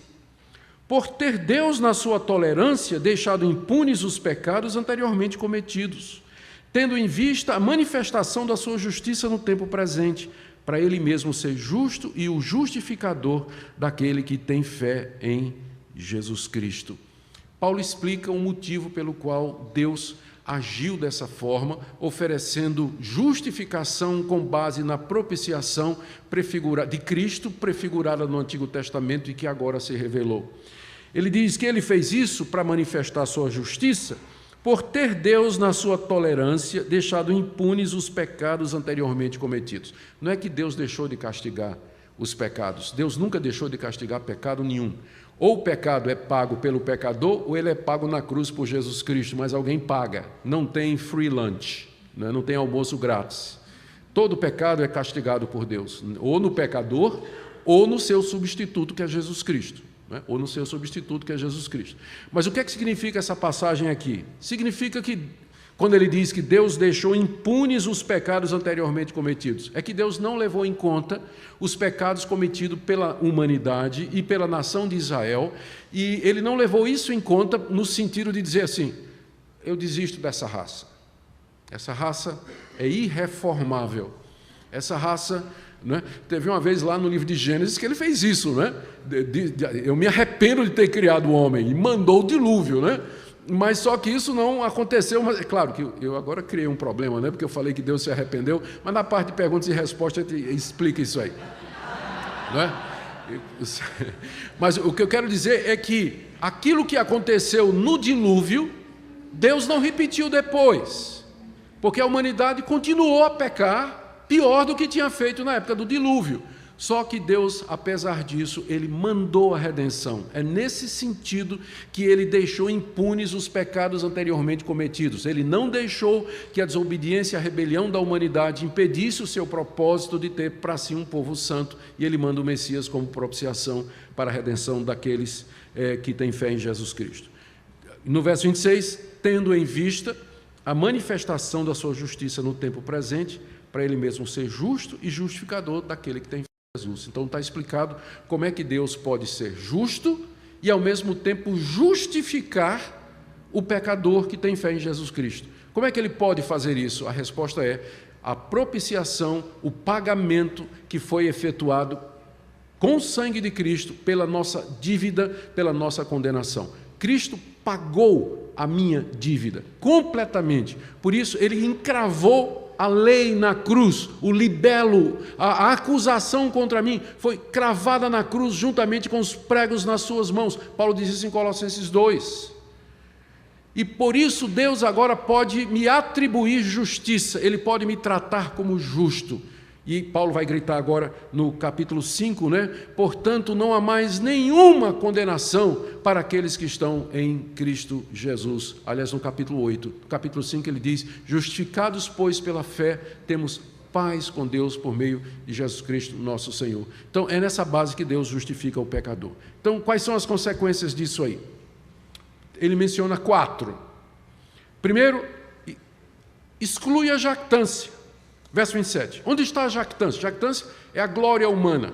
por ter Deus, na sua tolerância, deixado impunes os pecados anteriormente cometidos, tendo em vista a manifestação da sua justiça no tempo presente, para ele mesmo ser justo e o justificador daquele que tem fé em Jesus Cristo. Paulo explica o motivo pelo qual Deus agiu dessa forma, oferecendo justificação com base na propiciação de Cristo, prefigurada no Antigo Testamento e que agora se revelou. Ele diz que ele fez isso para manifestar sua justiça, por ter Deus, na sua tolerância, deixado impunes os pecados anteriormente cometidos. Não é que Deus deixou de castigar os pecados. Deus nunca deixou de castigar pecado nenhum. Ou o pecado é pago pelo pecador, ou ele é pago na cruz por Jesus Cristo, mas alguém paga. Não tem free lunch, né? Não tem almoço grátis. Todo pecado é castigado por Deus, ou no pecador, ou no seu substituto, que é Jesus Cristo. Né? Ou no seu substituto, que é Jesus Cristo. Mas o que é que significa essa passagem aqui? Significa que, quando ele diz que Deus deixou impunes os pecados anteriormente cometidos, é que Deus não levou em conta os pecados cometidos pela humanidade e pela nação de Israel, e ele não levou isso em conta no sentido de dizer assim, eu desisto dessa raça. Essa raça é irreformável. Essa raça... Né? Teve uma vez lá no livro de Gênesis que ele fez isso, né? Eu me arrependo de ter criado o homem, e mandou o dilúvio, né? Mas só que isso não aconteceu. Mas é claro que eu agora criei um problema, né? Porque eu falei que Deus se arrependeu, mas na parte de perguntas e respostas a gente explica isso aí, não é? Mas o que eu quero dizer é que aquilo que aconteceu no dilúvio, Deus não repetiu depois, porque a humanidade continuou a pecar pior do que tinha feito na época do dilúvio. Só que Deus, apesar disso, ele mandou a redenção. É nesse sentido que ele deixou impunes os pecados anteriormente cometidos. Ele não deixou que a desobediência e a rebelião da humanidade impedisse o seu propósito de ter para si um povo santo, e ele manda o Messias como propiciação para a redenção daqueles que têm fé em Jesus Cristo. No verso 26, tendo em vista a manifestação da sua justiça no tempo presente, para ele mesmo ser justo e justificador daquele que tem fé em Jesus. Então está explicado como é que Deus pode ser justo e ao mesmo tempo justificar o pecador que tem fé em Jesus Cristo. Como é que ele pode fazer isso? A resposta é a propiciação, o pagamento que foi efetuado com o sangue de Cristo pela nossa dívida, pela nossa condenação. Cristo pagou a minha dívida completamente. Por isso ele encravou a lei na cruz, o libelo, a acusação contra mim foi cravada na cruz juntamente com os pregos nas suas mãos. Paulo diz isso em Colossenses 2. E por isso Deus agora pode me atribuir justiça, ele pode me tratar como justo. E Paulo vai gritar agora no capítulo 5, né? Portanto, não há mais nenhuma condenação para aqueles que estão em Cristo Jesus. Aliás, no capítulo 8. No capítulo 5 ele diz, justificados, pois, pela fé, temos paz com Deus por meio de Jesus Cristo, nosso Senhor. Então, é nessa base que Deus justifica o pecador. Então, quais são as consequências disso aí? Ele menciona 4. Primeiro, exclui a jactância. Verso 27. Onde está a jactância? Jactância é a glória humana.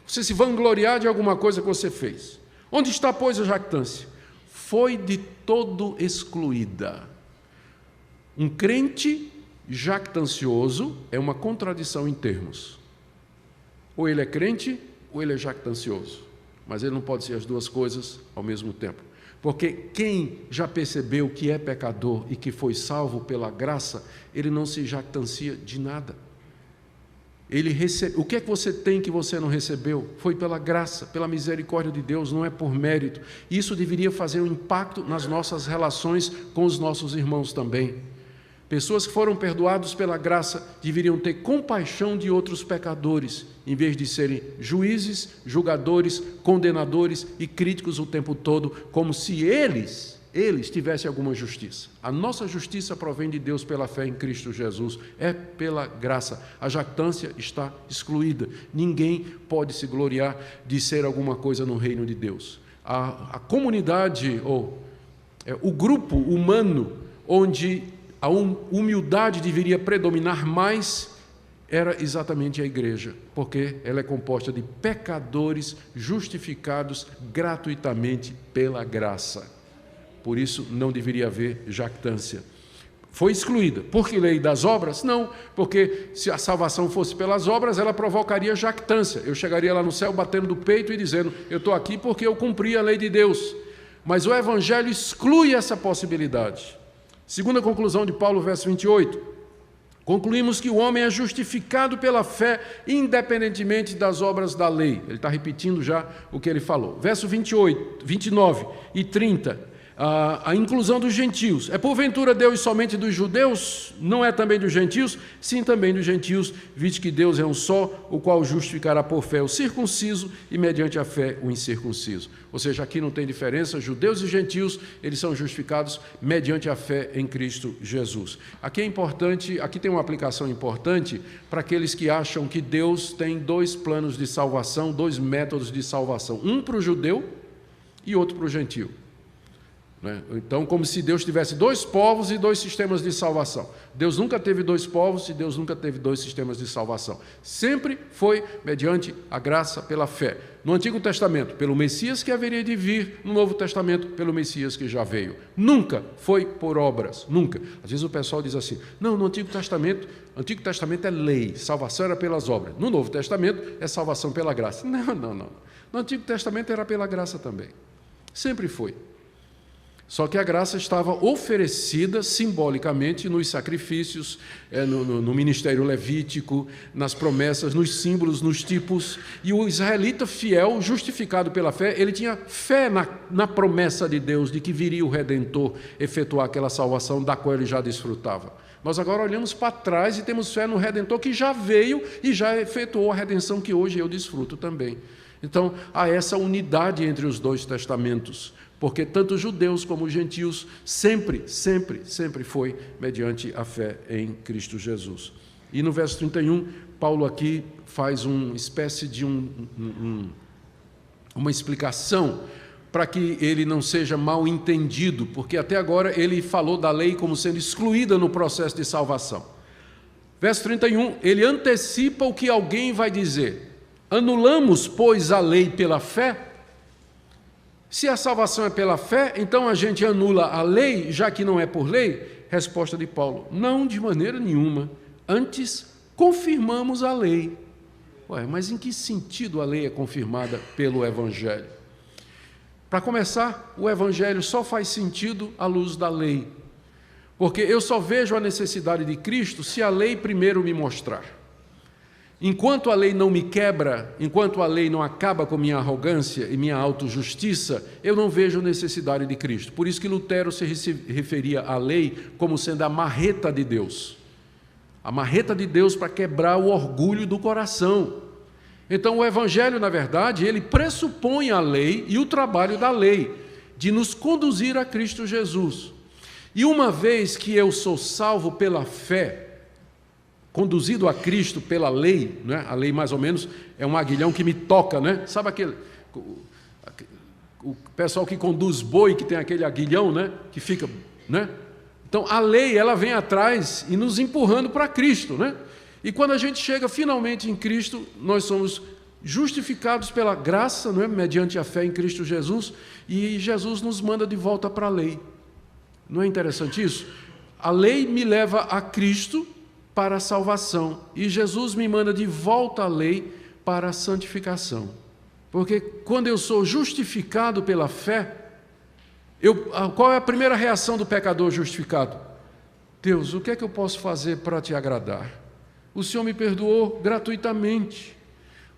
Você se vangloriar de alguma coisa que você fez. Onde está, pois, a jactância? Foi de todo excluída. Um crente jactancioso é uma contradição em termos. Ou ele é crente, ou ele é jactancioso. Mas ele não pode ser as duas coisas ao mesmo tempo. Porque quem já percebeu que é pecador e que foi salvo pela graça, ele não se jactancia de nada. O que é que você tem que você não recebeu? Foi pela graça, pela misericórdia de Deus, não é por mérito. Isso deveria fazer um impacto nas nossas relações com os nossos irmãos também. Pessoas que foram perdoados pela graça deveriam ter compaixão de outros pecadores, em vez de serem juízes, julgadores, condenadores e críticos o tempo todo, como se eles tivessem alguma justiça. A nossa justiça provém de Deus pela fé em Cristo Jesus, é pela graça. A jactância está excluída. Ninguém pode se gloriar de ser alguma coisa no reino de Deus. A comunidade, ou o grupo humano, onde a humildade deveria predominar mais, era exatamente a igreja, porque ela é composta de pecadores justificados gratuitamente pela graça. Por isso, não deveria haver jactância. Foi excluída. Por que lei das obras? Não, porque se a salvação fosse pelas obras, ela provocaria jactância. Eu chegaria lá no céu batendo do peito e dizendo, eu estou aqui porque eu cumpri a lei de Deus. Mas o Evangelho exclui essa possibilidade. Segunda conclusão de Paulo, verso 28. Concluímos que o homem é justificado pela fé, independentemente das obras da lei. Ele está repetindo já o que ele falou. Verso 28, 29 e 30. A inclusão dos gentios. É porventura Deus somente dos judeus? Não é também dos gentios? Sim, também dos gentios, visto que Deus é um só, o qual justificará por fé o circunciso e mediante a fé o incircunciso. Ou seja, aqui não tem diferença, judeus e gentios, eles são justificados mediante a fé em Cristo Jesus. Aqui é importante, aqui tem uma aplicação importante para aqueles que acham que Deus tem dois planos de salvação, dois métodos de salvação, um para o judeu e outro para o gentio. Então, como se Deus tivesse dois povos e dois sistemas de salvação. Deus nunca teve dois povos e Deus nunca teve dois sistemas de salvação. Sempre foi mediante a graça pela fé. No Antigo Testamento, pelo Messias que haveria de vir, no Novo Testamento, pelo Messias que já veio. Nunca foi por obras, nunca. Às vezes o pessoal diz assim, não, no Antigo Testamento é lei, salvação era pelas obras. No Novo Testamento é salvação pela graça. Não. No Antigo Testamento era pela graça também. Sempre foi. Só que a graça estava oferecida simbolicamente nos sacrifícios, no ministério levítico, nas promessas, nos símbolos, nos tipos. E o israelita fiel, justificado pela fé, ele tinha fé na promessa de Deus de que viria o Redentor efetuar aquela salvação da qual ele já desfrutava. Nós agora olhamos para trás e temos fé no Redentor que já veio e já efetuou a redenção que hoje eu desfruto também. Então, há essa unidade entre os dois testamentos, porque tanto os judeus como os gentios sempre foi mediante a fé em Cristo Jesus. E no verso 31, Paulo aqui faz uma espécie de uma explicação para que ele não seja mal entendido, porque até agora ele falou da lei como sendo excluída no processo de salvação. Verso 31, ele antecipa o que alguém vai dizer. Anulamos, pois, a lei pela fé? Se a salvação é pela fé, então a gente anula a lei, já que não é por lei? Resposta de Paulo, não de maneira nenhuma. Antes, confirmamos a lei. Mas em que sentido a lei é confirmada pelo Evangelho? Para começar, o Evangelho só faz sentido à luz da lei. Porque eu só vejo a necessidade de Cristo se a lei primeiro me mostrar. Enquanto a lei não me quebra, enquanto a lei não acaba com minha arrogância e minha autojustiça, eu não vejo necessidade de Cristo. Por isso que Lutero se referia à lei como sendo a marreta de Deus. A marreta de Deus para quebrar o orgulho do coração. Então o Evangelho, na verdade, ele pressupõe a lei e o trabalho da lei, de nos conduzir a Cristo Jesus. E uma vez que eu sou salvo pela fé, conduzido a Cristo pela lei, né? A lei mais ou menos é um aguilhão que me toca, né? Sabe o pessoal que conduz boi, que tem aquele aguilhão, né? Que fica, né? Então a lei, ela vem atrás e nos empurrando para Cristo, né? E quando a gente chega finalmente em Cristo, nós somos justificados pela graça, não é? Mediante a fé em Cristo Jesus, e Jesus nos manda de volta para a lei. Não é interessante isso? A lei me leva a Cristo para a salvação, e Jesus me manda de volta à lei para a santificação. Porque quando eu sou justificado pela fé, qual é a primeira reação do pecador justificado? Deus, o que é que eu posso fazer para te agradar? O Senhor me perdoou gratuitamente.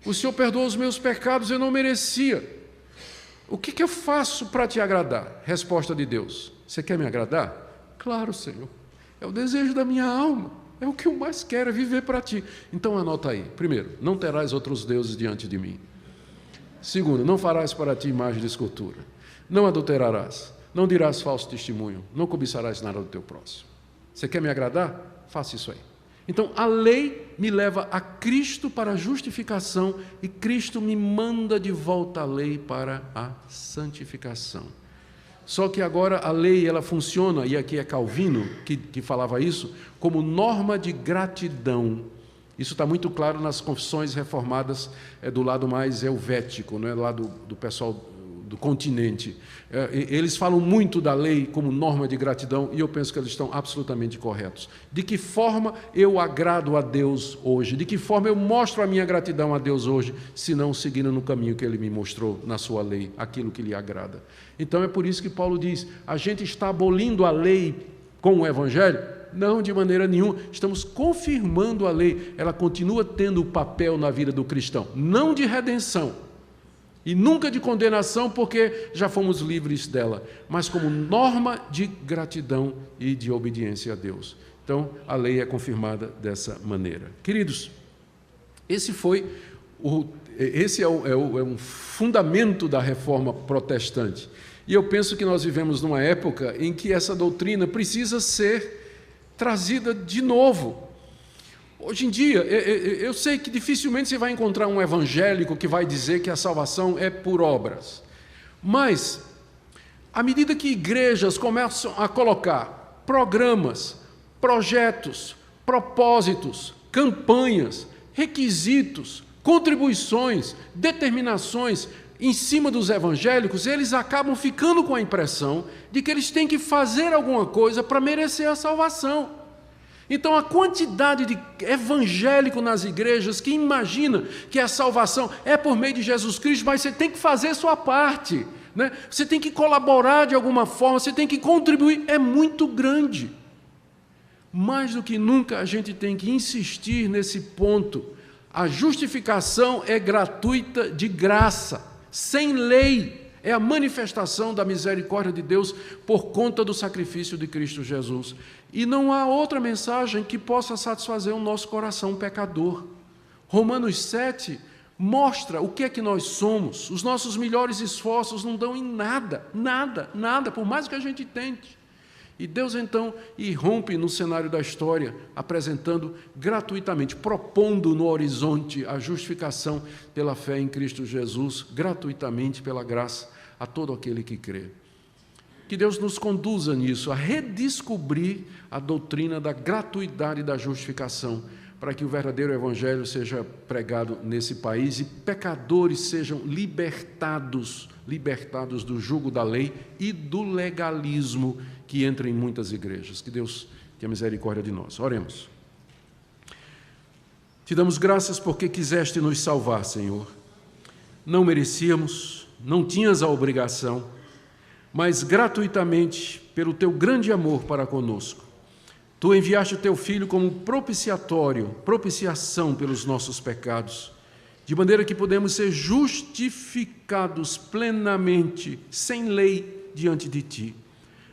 O Senhor perdoou os meus pecados, eu não merecia. O que eu faço para te agradar? Resposta de Deus. Você quer me agradar? Claro, Senhor. É o desejo da minha alma. É o que eu mais quero, é viver para ti. Então anota aí. Primeiro, não terás outros deuses diante de mim. Segundo, não farás para ti imagem de escultura. Não adulterarás. Não dirás falso testemunho. Não cobiçarás nada do teu próximo. Você quer me agradar? Faça isso aí. Então a lei me leva a Cristo para a justificação e Cristo me manda de volta à lei para a santificação. Só que agora a lei ela funciona, e aqui é Calvino que falava isso, como norma de gratidão. Isso está muito claro nas confissões reformadas do lado mais helvético, não é? Lá do pessoal do continente. Eles falam muito da lei como norma de gratidão, e eu penso que eles estão absolutamente corretos. De que forma eu agrado a Deus hoje? De que forma eu mostro a minha gratidão a Deus hoje, se não seguindo no caminho que Ele me mostrou na sua lei, aquilo que lhe agrada? Então é por isso que Paulo diz, a gente está abolindo a lei com o Evangelho? Não, de maneira nenhuma. Estamos confirmando a lei. Ela continua tendo o papel na vida do cristão, não de redenção, e nunca de condenação, porque já fomos livres dela, mas como norma de gratidão e de obediência a Deus. Então, a lei é confirmada dessa maneira. Queridos, esse é um fundamento da reforma protestante. E eu penso que nós vivemos numa época em que essa doutrina precisa ser trazida de novo. Hoje em dia, eu sei que dificilmente você vai encontrar um evangélico que vai dizer que a salvação é por obras. Mas, à medida que igrejas começam a colocar programas, projetos, propósitos, campanhas, requisitos, contribuições, determinações em cima dos evangélicos, eles acabam ficando com a impressão de que eles têm que fazer alguma coisa para merecer a salvação. Então, a quantidade de evangélico nas igrejas que imagina que a salvação é por meio de Jesus Cristo, mas você tem que fazer sua parte, né? Você tem que colaborar de alguma forma, você tem que contribuir, é muito grande. Mais do que nunca, a gente tem que insistir nesse ponto. A justificação é gratuita de graça, sem lei. É a manifestação da misericórdia de Deus por conta do sacrifício de Cristo Jesus. E não há outra mensagem que possa satisfazer o nosso coração pecador. Romanos 7 mostra o que é que nós somos. Os nossos melhores esforços não dão em nada, nada, nada, por mais que a gente tente. E Deus então irrompe no cenário da história, apresentando gratuitamente, propondo no horizonte a justificação pela fé em Cristo Jesus, gratuitamente pela graça a todo aquele que crê. Que Deus nos conduza nisso, a redescobrir a doutrina da gratuidade da justificação, para que o verdadeiro evangelho seja pregado nesse país e pecadores sejam libertados do jugo da lei e do legalismo que entra em muitas igrejas. Que Deus tenha misericórdia de nós. Oremos. Te damos graças porque quiseste nos salvar, Senhor. Não merecíamos, não tinhas a obrigação, mas gratuitamente, pelo teu grande amor para conosco, tu enviaste o teu Filho como propiciação pelos nossos pecados, de maneira que podemos ser justificados plenamente, sem lei, diante de ti.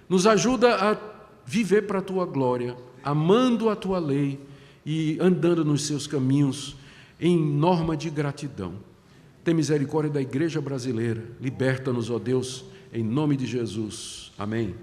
Nos ajuda a viver para a tua glória, amando a tua lei e andando nos seus caminhos em norma de gratidão. Tem misericórdia da igreja brasileira. Liberta-nos, ó Deus, em nome de Jesus. Amém.